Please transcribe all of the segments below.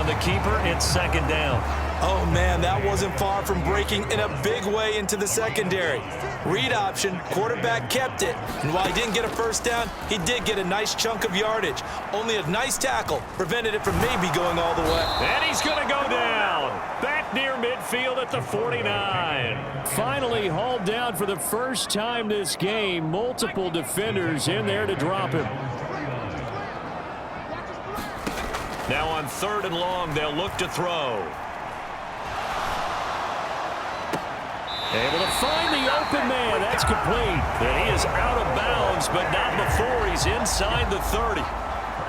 on the keeper. It's second down. Oh, man, that wasn't far from breaking in a big way into the secondary. Read option, quarterback kept it, and while he didn't get a first down, he did get a nice chunk of yardage. Only a nice tackle prevented it from maybe going all the way. And he's going to go down. Back near midfield at the 49. Finally hauled down for the first time this game. Multiple defenders in there to drop him. Now on 3rd and long, they'll look to throw. Able to find the open man. That's complete. And he is out of bounds, but not before he's inside the 30.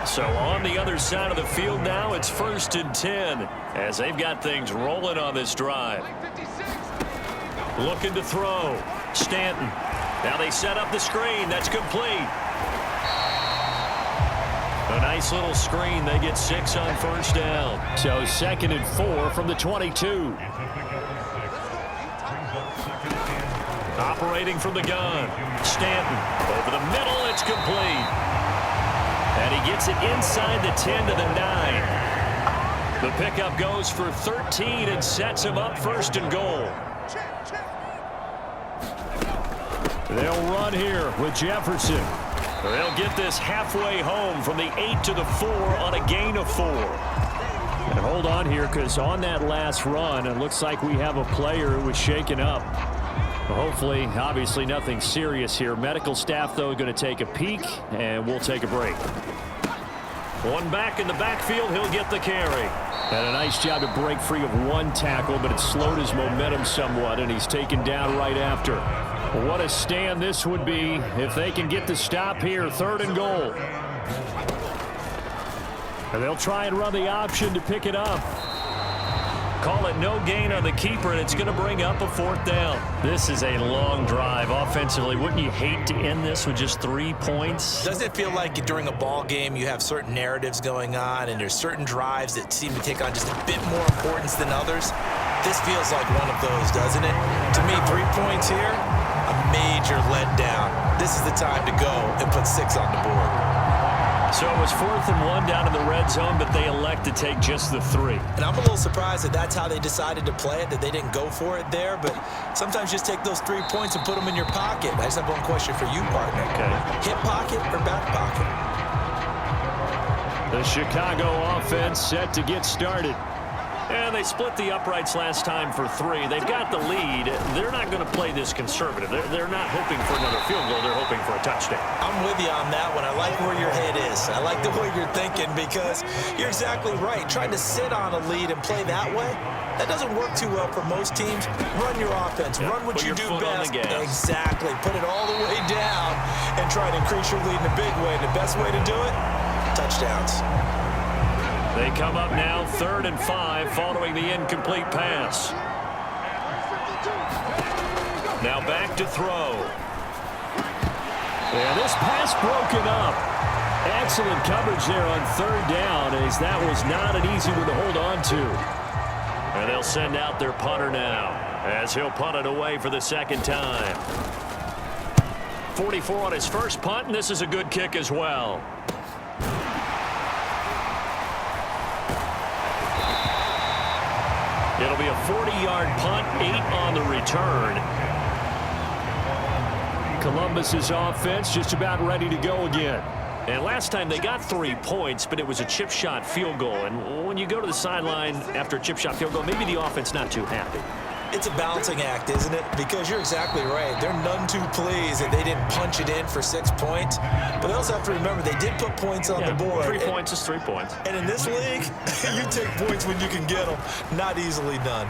So on the other side of the field now, it's 1st and 10 as they've got things rolling on this drive. Looking to throw. Stanton. Now they set up the screen. That's complete. A nice little screen. They get 6 on 1st down. So 2nd and 4 from the 22. Operating from the gun. Stanton over the middle. It's complete. And he gets it inside the 10 to the 9. The pickup goes for 13 and sets him up 1st and goal. They'll run here with Jefferson. They'll get this halfway home from the 8 to the 4 on a gain of 4. And hold on here, because on that last run, it looks like we have a player who was shaken up. Hopefully, obviously nothing serious here. Medical staff, though, going to take a peek, and we'll take a break. One back in the backfield, he'll get the carry. And a nice job to break free of one tackle, but it slowed his momentum somewhat, and he's taken down right after. What a stand this would be if they can get the stop here, 3rd and goal. And they'll try and run the option to pick it up. Call it no gain on the keeper, and it's going to bring up a 4th down. This is a long drive offensively. Wouldn't you hate to end this with just 3 points? Doesn't it feel like during a ball game you have certain narratives going on and there's certain drives that seem to take on just a bit more importance than others? This feels like one of those, doesn't it? To me, 3 points here, a major letdown. This is the time to go and put 6 on the board. So it was 4th and 1 down in the red zone, but they elect to take just the 3. And I'm a little surprised that that's how they decided to play it, that they didn't go for it there. But sometimes just take those 3 points and put them in your pocket. I just have one question for you, partner. Okay. Hip pocket or back pocket? The Chicago offense set to get started. And they split the uprights last time for 3. They've got the lead. They're not going to play this conservative. They're not hoping for another field goal. They're hoping for a touchdown. I'm with you on that one. I like where your head is. I like the way you're thinking because you're exactly right. Trying to sit on a lead and play that way, that doesn't work too well for most teams. Run your offense. Run what you do best. Exactly. Put it all the way down and try to increase your lead in a big way. And the best way to do it, touchdowns. They come up now 3rd and 5 following the incomplete pass. Now back to throw. Yeah, this pass broken up. Excellent coverage there on 3rd down as that was not an easy one to hold on to. And they'll send out their punter now as he'll punt it away for the 2nd time. 44 on his first punt, and this is a good kick as well. It'll be a 40-yard punt, 8 on the return. Columbus's offense just about ready to go again. And last time they got 3 points, but it was a chip shot field goal. And when you go to the sideline after a chip shot field goal, maybe the offense not too happy. It's a balancing act, isn't it? Because you're exactly right. They're none too pleased that they didn't punch it in for 6 points. But they also have to remember they did put points on the board. 3 points is 3 points. And in this league, you take points when you can get them. Not easily done.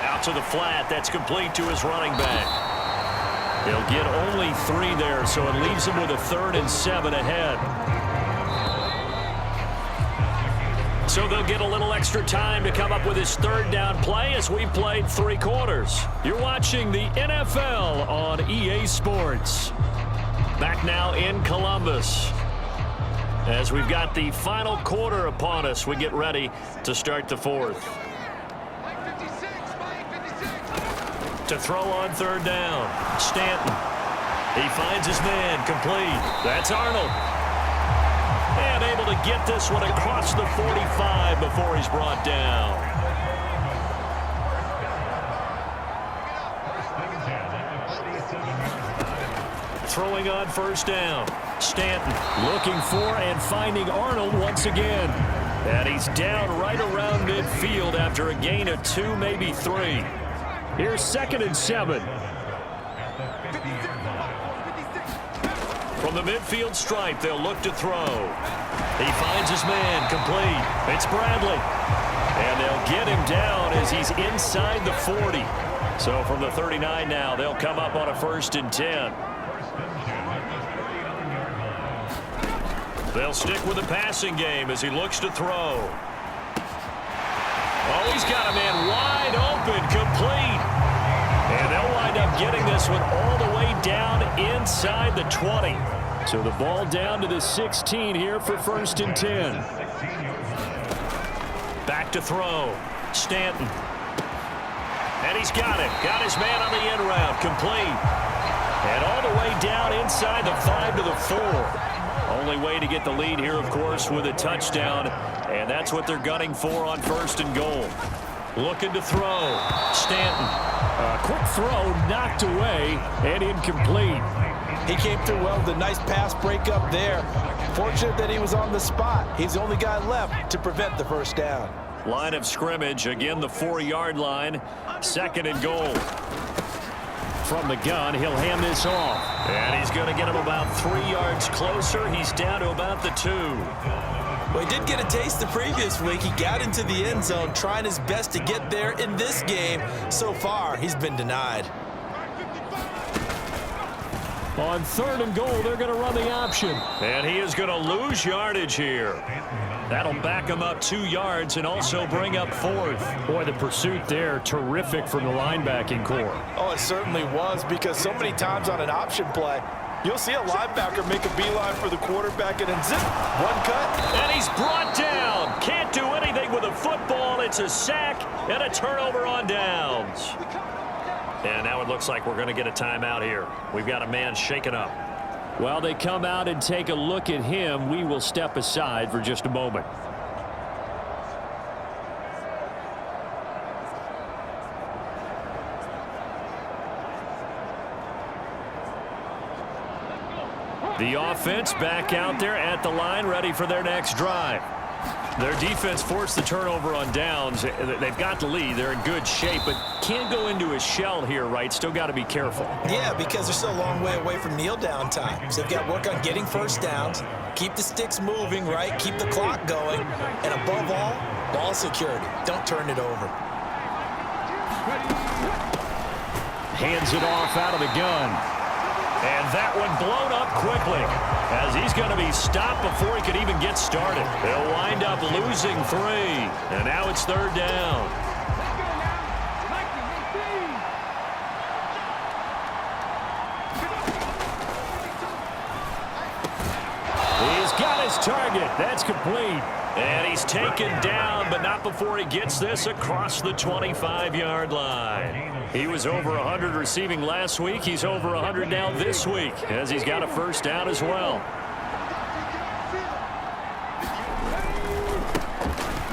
Out to the flat. That's complete to his running back. They'll get only 3 there, so it leaves him with a 3rd and 7 ahead. So they'll get a little extra time to come up with his 3rd down play as we played 3 quarters. You're watching the NFL on EA Sports. Back now in Columbus. As we've got the final quarter upon us, we get ready to start the 4th. To throw on 3rd down. Stanton. He finds his man complete. That's Arnold. And able to to get this one across the 45 before he's brought down. Throwing on first down. Stanton looking for and finding Arnold once again. And he's down right around midfield after a gain of 2, maybe 3. Here's 2nd and 7. From the midfield stripe, they'll look to throw. He finds his man, complete. It's Bradley. And they'll get him down as he's inside the 40. So from the 39 now, they'll come up on a 1st and 10. They'll stick with the passing game as he looks to throw. Oh, he's got a man wide open, complete. And they'll wind up getting this one all the way down inside the 20. So the ball down to the 16 here for 1st and 10. Back to throw. Stanton. And he's got it. Got his man on the end route, complete. And all the way down inside the 5 to the 4. Only way to get the lead here, of course, with a touchdown. And that's what they're gunning for on 1st and goal. Looking to throw. Stanton. A quick throw knocked away and incomplete. He came through well with a nice pass breakup there. Fortunate that he was on the spot. He's the only guy left to prevent the 1st down. Line of scrimmage, again the 4-yard line. 2nd and goal. From the gun, he'll hand this off. And he's going to get him about 3 yards closer. He's down to about the 2. Well, he did get a taste the previous week. He got into the end zone, trying his best to get there in this game. So far, he's been denied. On 3rd and goal, they're going to run the option. And he is going to lose yardage here. That'll back him up 2 yards and also bring up 4th. Boy, the pursuit there, terrific from the linebacking core. Oh, it certainly was, because so many times on an option play, you'll see a linebacker make a beeline for the quarterback and then zip, one cut. And he's brought down. Can't do anything with a football. It's a sack and a turnover on downs. And now it looks like we're going to get a timeout here. We've got a man shaken up. While they come out and take a look at him, we will step aside for just a moment. The offense back out there at the line, ready for their next drive. Their defense forced the turnover on downs. They've got the lead. They're in good shape, but can't go into a shell here, right? Still got to be careful. Yeah, because they're still a long way away from kneel down time. So they've got to work on getting 1st downs, keep the sticks moving, right? Keep the clock going. And above all, ball security. Don't turn it over. Hands it off out of the gun. And that one blown up quickly as he's going to be stopped before he could even get started. They'll wind up losing 3. And now it's 3rd down. He's got his target. That's complete. And he's taken down, but not before he gets this across the 25-yard line. He was over 100 receiving last week. He's over 100 now this week as he's got a 1st down as well.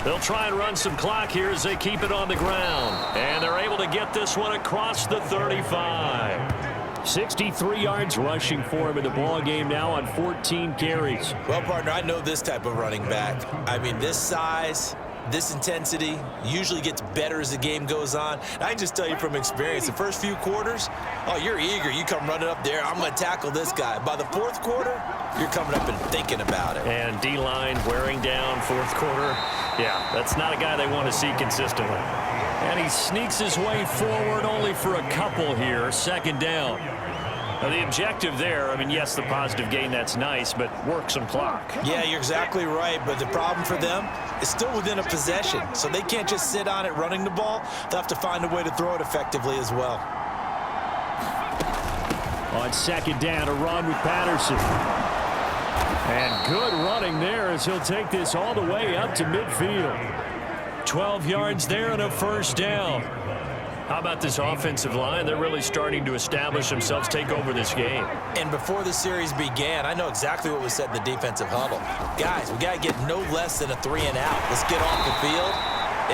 They'll try and run some clock here as they keep it on the ground. And they're able to get this one across the 35. 63 yards rushing for him in the ball game now on 14 carries. Well, partner, I know this type of running back. I mean, this size, this intensity usually gets better as the game goes on. And I can just tell you from experience, the first few quarters, oh, you're eager. You come running up there, I'm going to tackle this guy. By the 4th quarter, you're coming up and thinking about it. And D-line wearing down 4th quarter. Yeah, that's not a guy they want to see consistently. And he sneaks his way forward only for a couple here. 2nd down. Now the objective there, I mean, yes, the positive gain, that's nice, but work some clock. Yeah, you're exactly right, but the problem for them is still within a possession, so they can't just sit on it running the ball. They'll have to find a way to throw it effectively as well. On 2nd down, a run with Patterson. And good running there as he'll take this all the way up to midfield. 12 yards there and a 1st down. How about this offensive line? They're really starting to establish themselves, take over this game. And before the series began, I know exactly what was said in the defensive huddle. Guys, we got to get no less than a 3-and-out. Let's get off the field.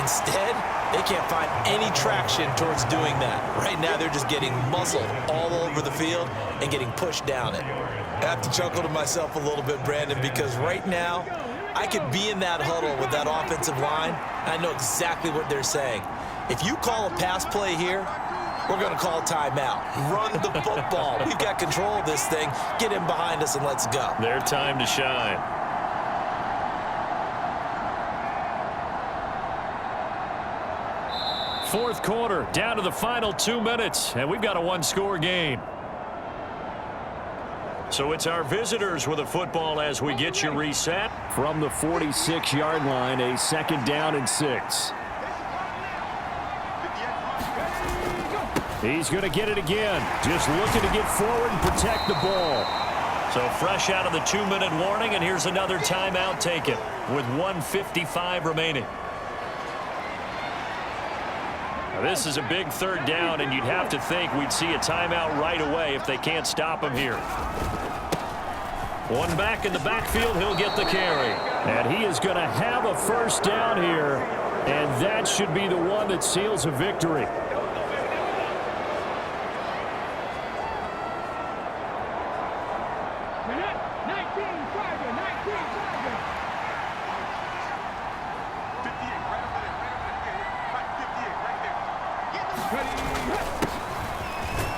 Instead, they can't find any traction towards doing that. Right now, they're just getting muscled all over the field and getting pushed down it. I have to chuckle to myself a little bit, Brandon, because right now, I could be in that huddle with that offensive line, and I know exactly what they're saying. If you call a pass play here, we're going to call timeout. Run the football. We've got control of this thing. Get him behind us and let's go. Their time to shine. Fourth quarter, down to the final 2 minutes, and we've got a one-score game. So it's our visitors with the football as we get you reset. From the 46-yard line, a 2nd down and 6. He's going to get it again. Just looking to get forward and protect the ball. So fresh out of the 2-minute warning, and here's another timeout taken with 1:55 remaining. Now, this is a big 3rd down, and you'd have to think we'd see a timeout right away if they can't stop him here. One back in the backfield, he'll get the carry. And he is going to have a 1st down here, and that should be the one that seals a victory.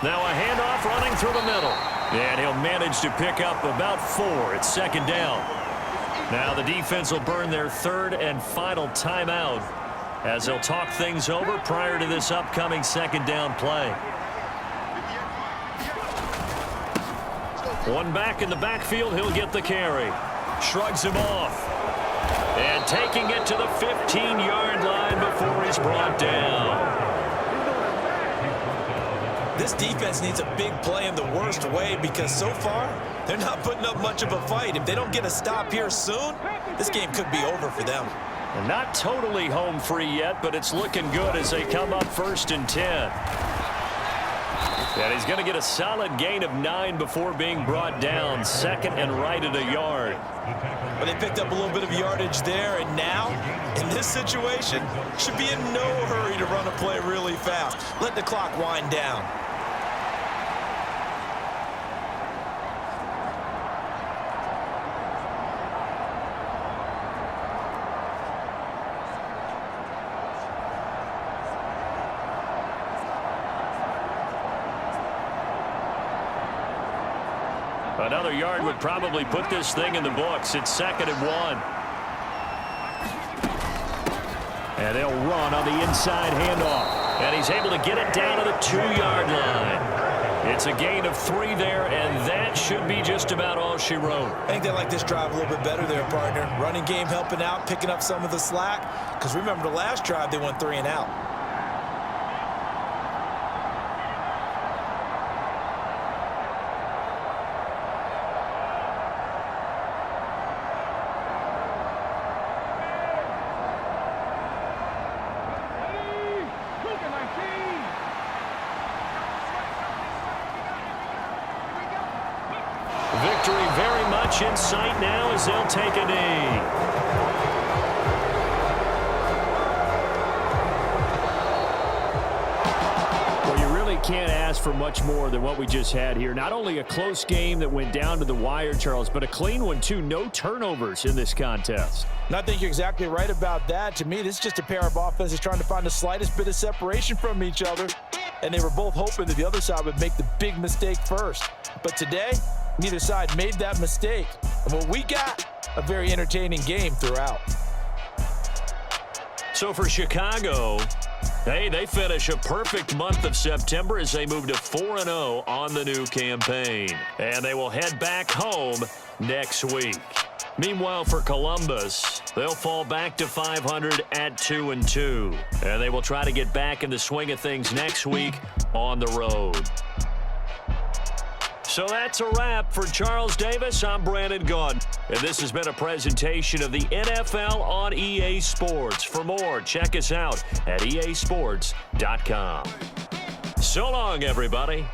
Now a handoff running through the middle. And he'll manage to pick up about 4. It's 2nd down. Now the defense will burn their 3rd and final timeout as they'll talk things over prior to this upcoming 2nd down play. One back in the backfield, he'll get the carry. Shrugs him off. And taking it to the 15-yard line before he's brought down. This defense needs a big play in the worst way because so far, they're not putting up much of a fight. If they don't get a stop here soon, this game could be over for them. And not totally home free yet, but it's looking good as they come up 1st and 10. And he's going to get a solid gain of 9 before being brought down. 2nd and right at a yard. But they picked up a little bit of yardage there, and now, in this situation, should be in no hurry to run a play really fast. Let the clock wind down. Another yard would probably put this thing in the books. It's 2nd and 1. And they'll run on the inside handoff. And he's able to get it down to the 2-yard line. It's a gain of 3 there, and that should be just about all she wrote. I think they like this drive a little bit better there, partner. Running game helping out, picking up some of the slack. Because remember, the last drive, they went 3-and-out. Victory very much in sight now as they'll take a knee. Well, you really can't ask for much more than what we just had here. Not only a close game that went down to the wire, Charles, but a clean one, too. No turnovers in this contest. And I think you're exactly right about that. To me, this is just a pair of offenses trying to find the slightest bit of separation from each other. And they were both hoping that the other side would make the big mistake first. But today, neither side made that mistake. And what we got, a very entertaining game throughout. So for Chicago, hey, they finish a perfect month of September as they move to 4-0 on the new campaign. And they will head back home next week. Meanwhile, for Columbus, they'll fall back to 500 at 2-2. And they will try to get back in the swing of things next week on the road. So that's a wrap for Charles Davis. I'm Brandon Gaudin. And this has been a presentation of the NFL on EA Sports. For more, check us out at easports.com. So long, everybody.